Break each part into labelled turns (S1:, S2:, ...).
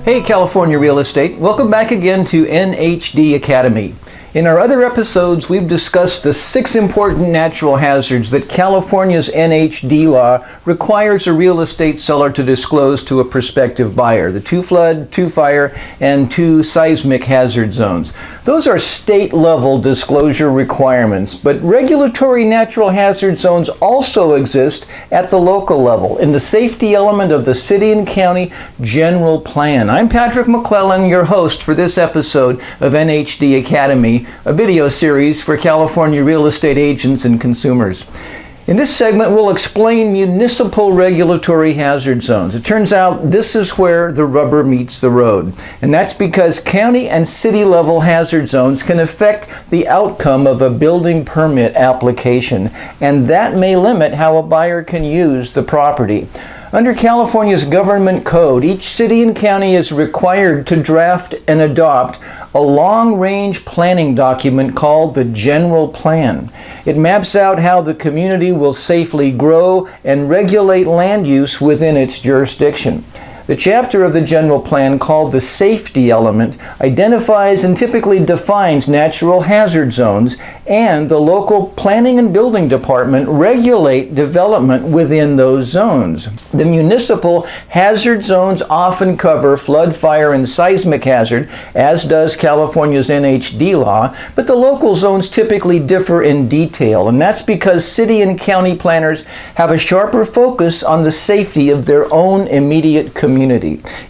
S1: Hey California Real Estate, welcome back again to NHD Academy. In our other episodes, we've discussed the 6 important natural hazards that California's NHD law requires a real estate seller to disclose to a prospective buyer. The 2 flood, 2 fire, and 2 seismic hazard zones. Those are state-level disclosure requirements, but regulatory natural hazard zones also exist at the local level in the safety element of the city and county general plan. I'm Patrick McClellan, your host for this episode of NHD Academy, a video series for California real estate agents and consumers. In this segment, we'll explain municipal regulatory hazard zones. It turns out this is where the rubber meets the road. And that's because county and city level hazard zones can affect the outcome of a building permit application, and that may limit how a buyer can use the property. Under California's government code, each city and county is required to draft and adopt a long-range planning document called the General Plan. It maps out how the community will safely grow and regulate land use within its jurisdiction. The chapter of the General Plan called the Safety Element identifies and typically defines natural hazard zones, and the local planning and building department regulate development within those zones. The municipal hazard zones often cover flood, fire, and seismic hazard, as does California's NHD law, but the local zones typically differ in detail, and that's because city and county planners have a sharper focus on the safety of their own immediate community.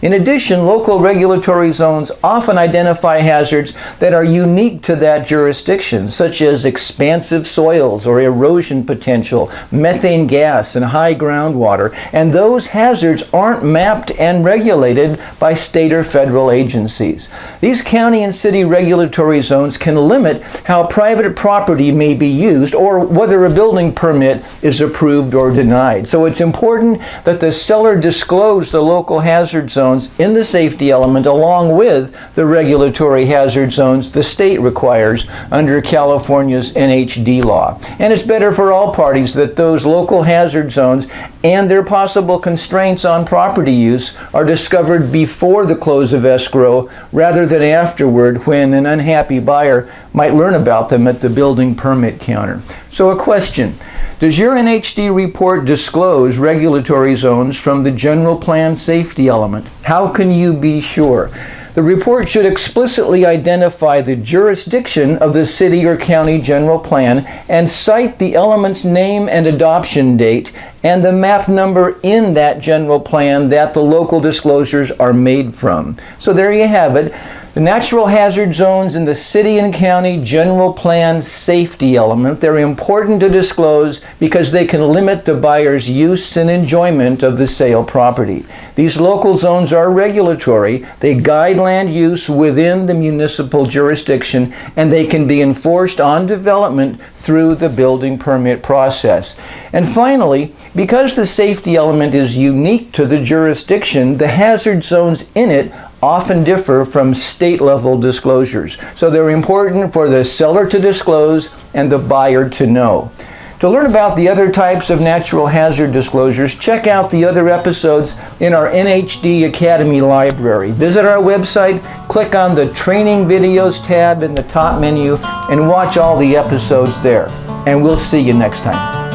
S1: In addition, local regulatory zones often identify hazards that are unique to that jurisdiction, such as expansive soils or erosion potential, methane gas, and high groundwater, and those hazards aren't mapped and regulated by state or federal agencies. These county and city regulatory zones can limit how private property may be used or whether a building permit is approved or denied. So it's important that the seller disclose the local hazard zones in the safety element along with the regulatory hazard zones the state requires under California's NHD law. And it's better for all parties that those local hazard zones and their possible constraints on property use are discovered before the close of escrow rather than afterward, when an unhappy buyer might learn about them at the building permit counter. So a question: does your NHD report disclose regulatory zones from the general plan safety element? How can you be sure? The report should explicitly identify the jurisdiction of the city or county general plan and cite the element's name and adoption date and the map number in that general plan that the local disclosures are made from. So there you have it. The natural hazard zones in the city and county general plan safety element. They're important to disclose because they can limit the buyer's use and enjoyment of the sale property. These local zones are regulatory. They guide land use within the municipal jurisdiction, and they can be enforced on development through the building permit process. And finally, because the safety element is unique to the jurisdiction, the hazard zones in it often differ from state-level disclosures. So they're important for the seller to disclose and the buyer to know. To learn about the other types of natural hazard disclosures, check out the other episodes in our NHD Academy library. Visit our website, click on the Training Videos tab in the top menu, and watch all the episodes there. And we'll see you next time.